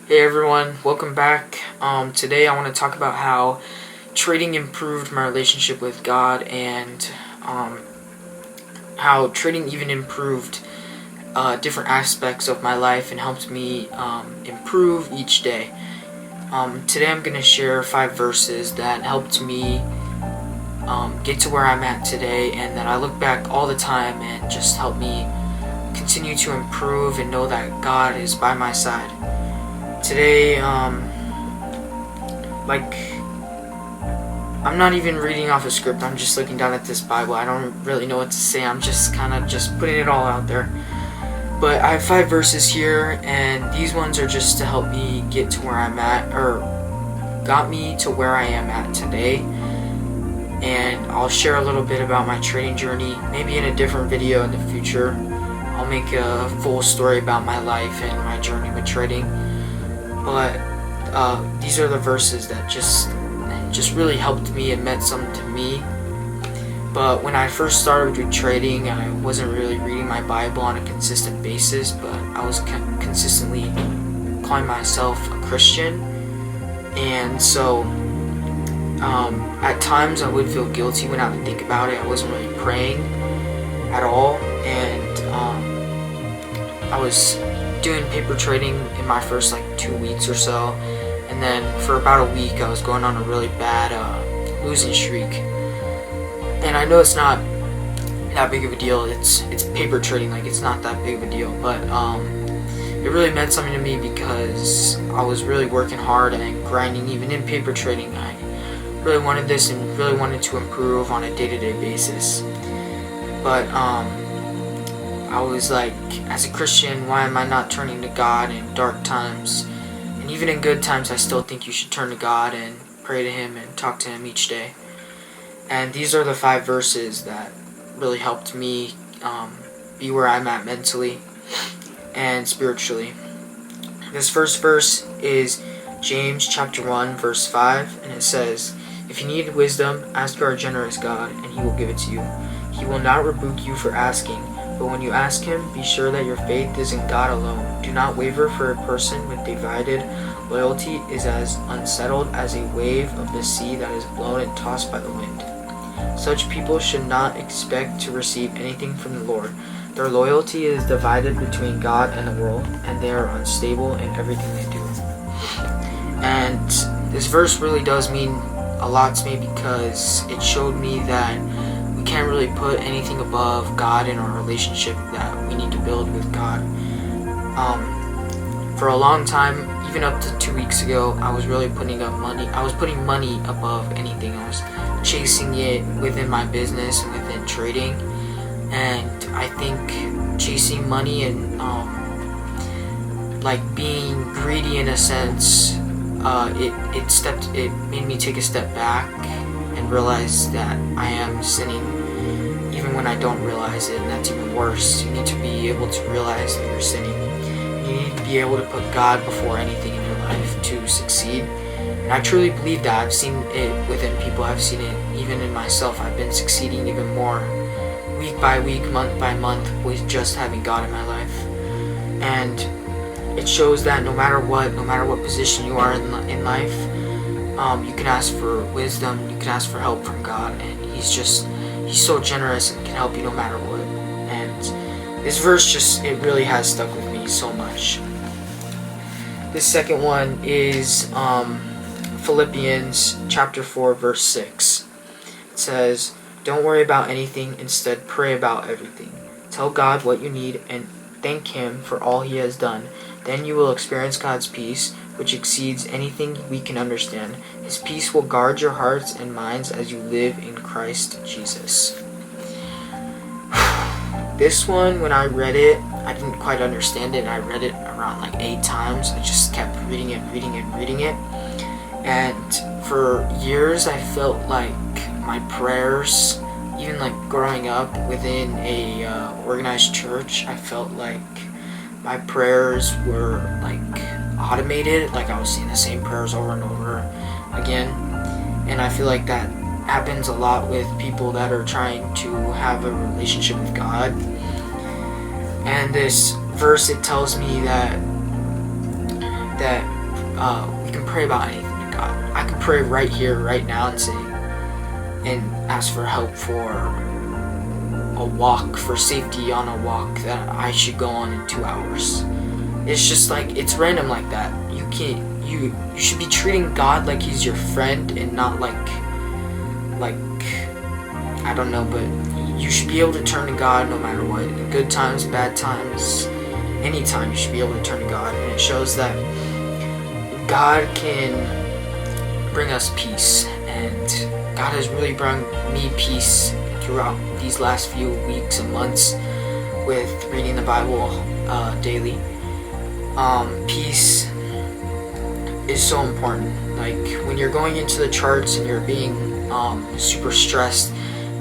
Hey everyone, welcome back. Today I want to talk about how trading improved my relationship with God and how trading even improved different aspects of my life and helped me improve each day. Today I'm going to share 5 verses that helped me get to where I'm at today and that I look back all the time and just help me continue to improve and know that God is by my side. Today, I'm not even reading off a script. I'm just looking down at this Bible. I don't really know what to say. I'm just kind of just putting it all out there. But I have 5 verses here, and these ones are just to help me get to where I'm at, or got me to where I am at today. And I'll share a little bit about my trading journey, maybe in a different video in the future. I'll make a full story about my life and my journey with trading. But these are the verses that just really helped me and meant something to me. But when I first started with trading, I wasn't really reading my Bible on a consistent basis, but I was consistently calling myself a Christian. And so at times I would feel guilty when I would think about it. I wasn't really praying at all, and I was doing paper trading in my first 2 weeks or so, and then for about a week I was going on a really bad losing streak. And I know it's not that big of a deal. It's paper trading, it's not that big of a deal, but it really meant something to me because I was really working hard and grinding even in paper trading. I really wanted this and really wanted to improve on a day-to-day basis. But I was like, as a Christian, why am I not turning to God in dark times? And even in good times, I still think you should turn to God and pray to Him and talk to Him each day. And these are the 5 verses that really helped me be where I'm at mentally and spiritually. This first verse is James chapter 1, verse 5, and it says, "If you need wisdom, ask our generous God, and He will give it to you. He will not rebuke you for asking. But when you ask Him, be sure that your faith is in God alone. Do not waver, for a person with divided loyalty is as unsettled as a wave of the sea that is blown and tossed by the wind. Such people should not expect to receive anything from the Lord. Their loyalty is divided between God and the world, and they are unstable in everything they do." And this verse really does mean a lot to me because it showed me that we can't really put anything above God in our relationship that we need to build with God. For a long time, even up to 2 weeks ago, I was really putting money above anything. I was chasing it within my business and within trading. And I think chasing money and being greedy in a sense, it made me take a step back and realize that I am sinning even when I don't realize it, and that's even worse. You need to be able to realize that you're sinning. You need to be able to put God before anything in your life to succeed. And I truly believe that. I've seen it within people. I've seen it even in myself. I've been succeeding even more week by week, month by month with just having God in my life. And it shows that no matter what position you are in life, you can ask for wisdom, you can ask for help from God, and He's so generous and can help you no matter what. And this verse it really has stuck with me so much. This second one is Philippians chapter 4, verse 6. It says, "Don't worry about anything, instead pray about everything. Tell God what you need and thank Him for all He has done. Then you will experience God's peace, which exceeds anything we can understand. His peace will guard your hearts and minds as you live in Christ Jesus." This one, when I read it, I didn't quite understand it, and I read it around 8 times. I just kept reading it. And for years, I felt like my prayers, even growing up within a organized church, I felt like my prayers were automated, I was saying the same prayers over and over again. And I feel like that happens a lot with people that are trying to have a relationship with God. And this verse, it tells me that we can pray about anything to God. I can pray right here, right now, and ask for help for a walk, for safety on a walk that I should go on in 2 hours. It's just like, it's random like that. You should be treating God like he's your friend and not like I don't know, but you should be able to turn to God no matter what. In good times, bad times, anytime you should be able to turn to God. And it shows that God can bring us peace, and God has really brought me peace throughout these last few weeks and months with reading the Bible daily. Peace is so important. Like when you're going into the charts and you're being super stressed.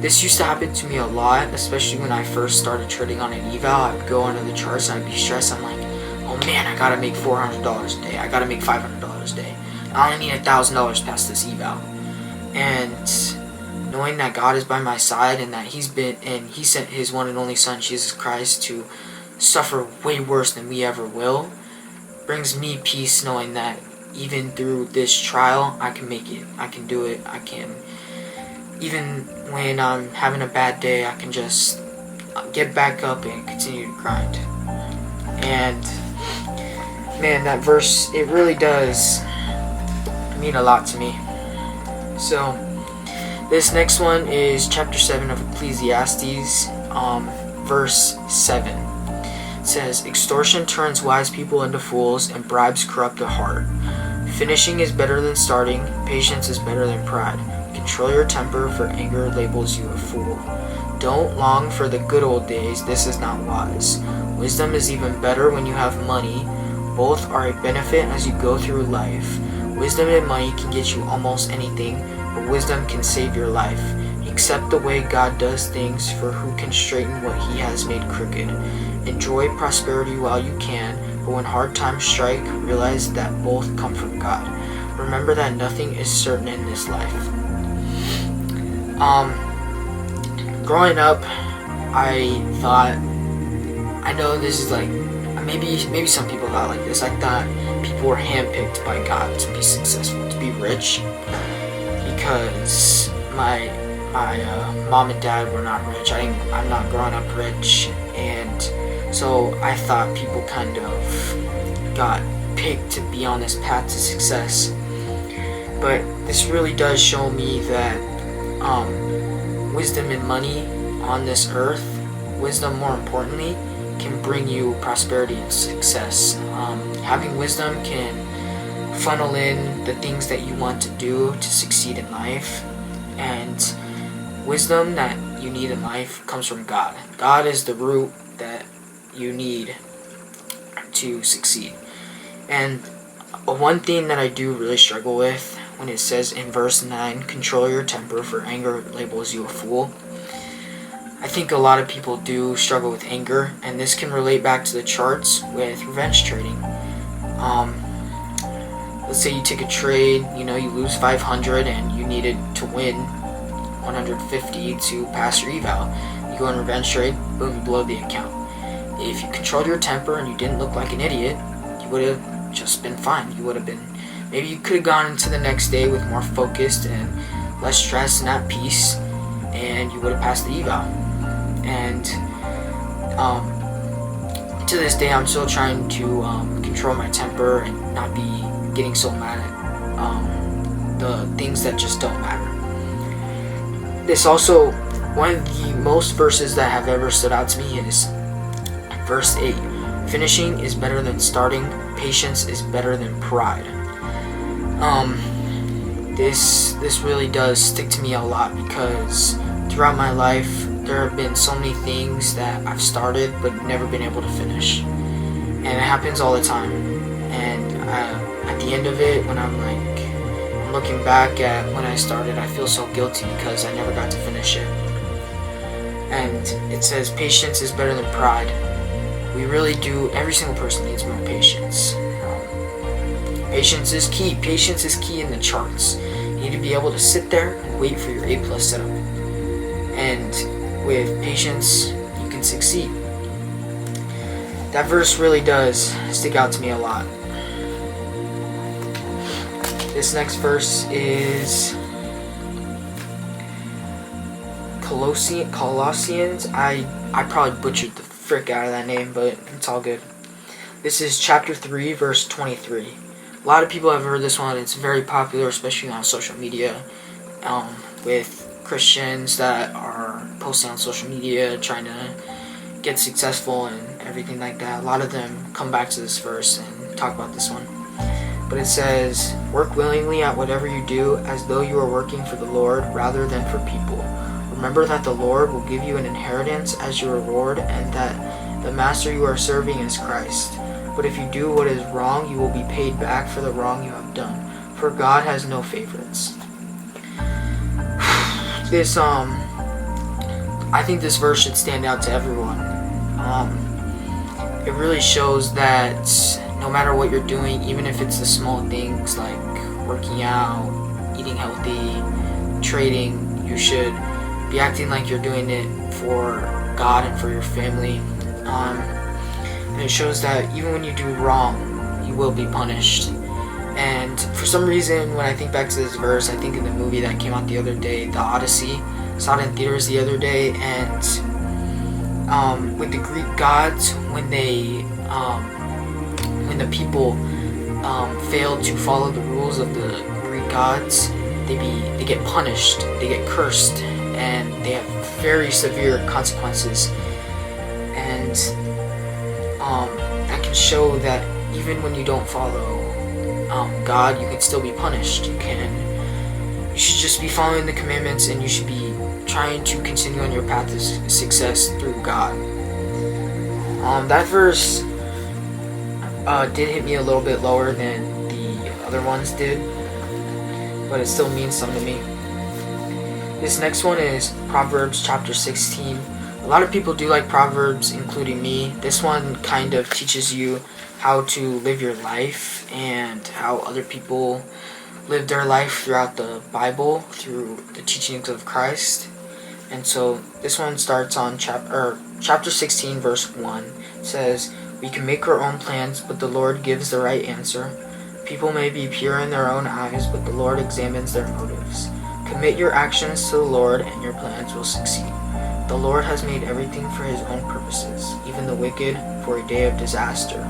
This used to happen to me a lot, especially when I first started trading on an eval. I'd go onto the charts and I'd be stressed. I'm like, oh man, I gotta make $400 a day. I gotta make $500 a day. I only need $1,000 past this eval. And knowing that God is by my side and that He sent His one and only Son, Jesus Christ, to suffer way worse than we ever will, brings me peace, knowing that even through this trial, I can make it. I can do it. I can. Even when I'm having a bad day, I can just get back up and continue to grind. And man, that verse, it really does mean a lot to me. So this next one is chapter 7 of Ecclesiastes, verse 7. It says, extortion turns wise people into fools, and bribes corrupt the heart. Finishing is better than starting. Patience is better than pride. Control your temper, for anger labels you a fool. Don't long for the good old days. This is not wise. Wisdom is even better when you have money. Both are a benefit as you go through life. Wisdom and money can get you almost anything, but wisdom can save your life. Accept the way God does things, for who can straighten what He has made crooked? Enjoy prosperity while you can, but when hard times strike, realize that both come from God. Remember that nothing is certain in this life. Growing up, I thought, I know this is like, maybe some people thought like this. I thought people were handpicked by God to be successful, to be rich, because my mom and dad were not rich. I'm not growing up rich, and so I thought people kind of got picked to be on this path to success. But this really does show me that wisdom and money on this earth, wisdom more importantly, can bring you prosperity and success. Having wisdom can funnel in the things that you want to do to succeed in life, and wisdom that you need in life comes from God. God is the root that you need to succeed. And one thing that I do really struggle with when it says in verse 9, control your temper, for anger labels you a fool. I think a lot of people do struggle with anger, and this can relate back to the charts with revenge trading. Let's say you take a trade, you lose 500 and you needed to win 150 to pass your eval. You go in revenge trade, boom, you blow the account. If you controlled your temper and you didn't look like an idiot, you would have just been fine. Maybe you could have gone into the next day with more focused and less stress and at peace, and you would have passed the eval. And to this day, I'm still trying to control my temper and not be getting so mad at the things that just don't matter. This also, one of the most verses that have ever stood out to me is verse 8. Finishing is better than starting. Patience is better than pride. This really does stick to me a lot, because throughout my life there have been so many things that I've started but never been able to finish, and it happens all the time. And at the end of it, when I'm looking back at when I started, I feel so guilty because I never got to finish it. And it says patience is better than pride. We really do. Every single person needs more patience. Patience is key. Patience is key in the charts. You need to be able to sit there and wait for your A+ setup. And with patience, you can succeed. That verse really does stick out to me a lot. This next verse is Colossians. I probably butchered the frick out of that name, but it's all good. This is chapter 3, verse 23. A lot of people have heard this one. It's very popular, especially on social media, with Christians that are posting on social media, trying to get successful and everything like that. A lot of them come back to this verse and talk about this one. But it says, "Work willingly at whatever you do, as though you are working for the Lord rather than for people. Remember that the Lord will give you an inheritance as your reward, and that the master you are serving is Christ. But if you do what is wrong, you will be paid back for the wrong you have done, for God has no favorites." This, I think this verse should stand out to everyone. It really shows that no matter what you're doing, even if it's the small things like working out, eating healthy, trading, you should be acting like you're doing it for God and for your family. And it shows that even when you do wrong, you will be punished. And for some reason, when I think back to this verse, I think of the movie that came out the other day, The Odyssey. I saw it in theaters the other day, and with the Greek gods, when the people fail to follow the rules of the Greek gods, they get punished, they get cursed, and they have very severe consequences. And that can show that even when you don't follow God, you can still be punished. You should just be following the commandments, and you should be trying to continue on your path to success through God. That verse did hit me a little bit lower than the other ones did, but it still means something to me. This next one is Proverbs chapter 16. A lot of people do like Proverbs, including me. This one kind of teaches you how to live your life and how other people live their life throughout the Bible, through the teachings of Christ. And so this one starts on chapter 16, verse 1. It says, "We can make our own plans, but the Lord gives the right answer. People may be pure in their own eyes, but the Lord examines their motives. Commit your actions to the Lord, and your plans will succeed. The Lord has made everything for his own purposes, even the wicked for a day of disaster.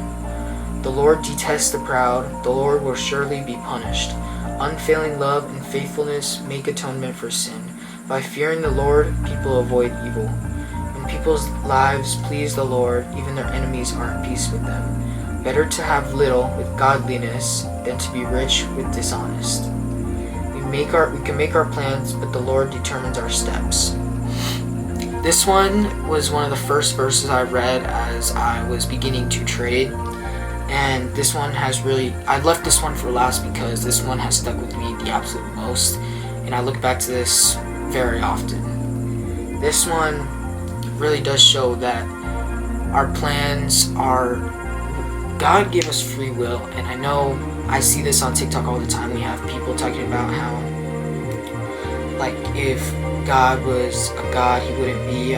The Lord detests the proud. The Lord will surely be punished. Unfailing love and faithfulness make atonement for sin. By fearing the Lord, people avoid evil. When people's lives please the Lord, even their enemies are at peace with them. Better to have little with godliness than to be rich with dishonest. We can make our plans, but the Lord determines our steps." This one was one of the first verses I read as I was beginning to trade. And this one I left this one for last because this one has stuck with me the absolute most. And I look back to this very often. This one really does show that our plans God gave us free will. And I know I see this on TikTok all the time. We have people talking about how, like, if God was a God, he wouldn't be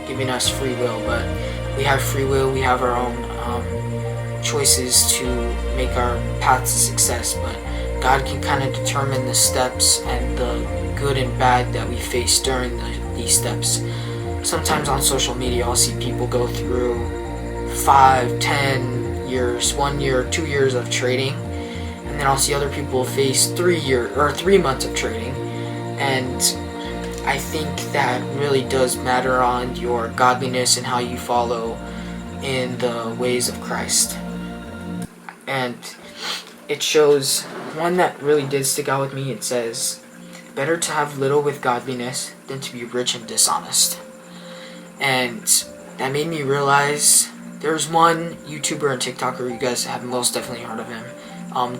giving us free will. But we have free will. We have our own choices to make our path to success. But God can kind of determine the steps and the good and bad that we face during these steps. Sometimes on social media, I'll see people go through 5, 10 years, 1 year, 2 years of trading, and then I'll see other people face 3 months of trading. And I think that really does matter on your godliness and how you follow in the ways of Christ. And it shows one that really did stick out with me. It says, "Better to have little with godliness than to be rich and dishonest." And that made me realize there's one YouTuber and TikToker, you guys have most definitely heard of him,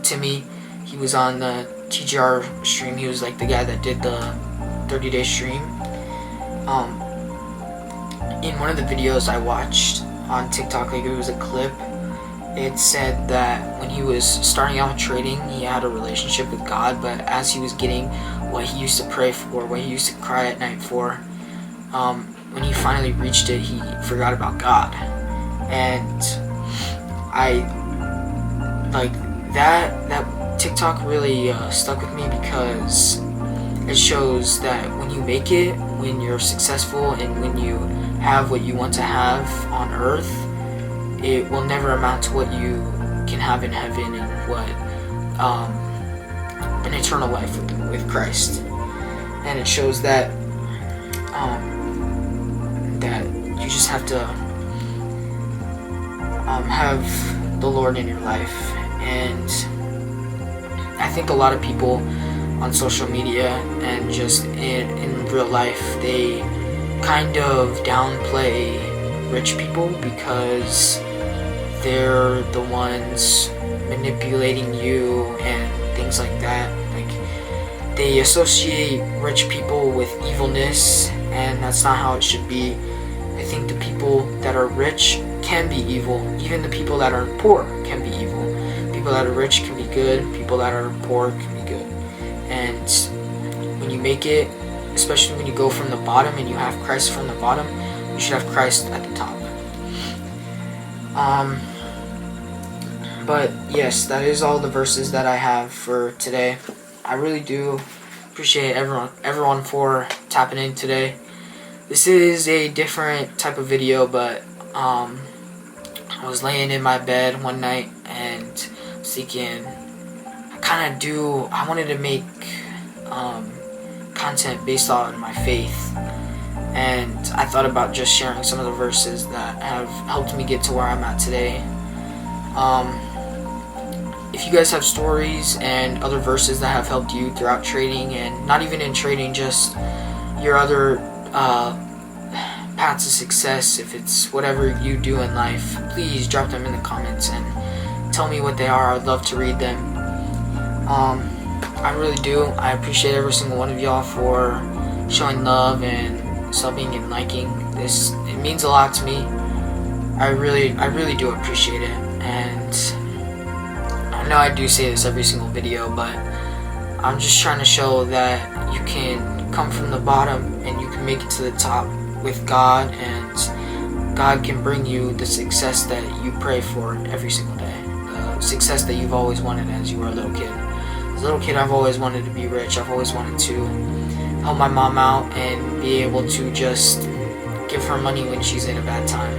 Timmy. He was on the TGR stream. He was like the guy that did the 30-day stream. In one of the videos I watched on TikTok, like it was a clip, it said that when he was starting out trading, he had a relationship with God, but as he was getting what he used to pray for, what he used to cry at night for, when he finally reached it, he forgot about God. And I like that TikTok really stuck with me because it shows that when you make it, when you're successful, and when you have what you want to have on earth, it will never amount to what you can have in heaven and what an eternal life with Christ. And it shows that that you just have to have the Lord in your life. And I think a lot of people on social media and just in real life, they kind of downplay rich people because they're the ones manipulating you and things like that. Like, they associate rich people with evilness, and that's not how it should be. I think the people that are rich can be evil. Even the people that are poor can be evil. People that are rich can be good. People that are poor can be good. And when you make it, especially when you go from the bottom and you have Christ from the bottom, you should have Christ at the top. But yes, that is all the verses that I have for today. I really do appreciate everyone for tapping in today. This is a different type of video, but I was laying in my bed one night and thinking, I wanted to make content based on my faith, and I thought about just sharing some of the verses that have helped me get to where I'm at today. If you guys have stories and other verses that have helped you throughout trading, and not even in trading, just your other paths of success, if it's whatever you do in life, please drop them in the comments and tell me what they are. I'd love to read them. I really do. I appreciate every single one of y'all for showing love and subbing and liking this. It means a lot to me. I really do appreciate it. And I know I do say this every single video, but I'm just trying to show that you can come from the bottom and you can make it to the top with God, and God can bring you the success that you pray for every single day. The success that you've always wanted as you were a little kid. As a little kid, I've always wanted to be rich. I've always wanted to help my mom out and be able to just give her money when she's in a bad time.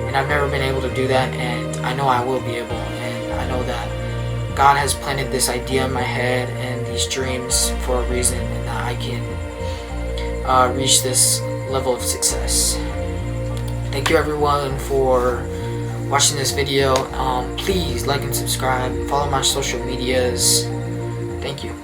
And I've never been able to do that, and I know I will be able. And I know that God has planted this idea in my head and these dreams for a reason, and that I can reach this level of success. Thank you everyone for watching this video. Please like and subscribe. Follow my social medias. Thank you.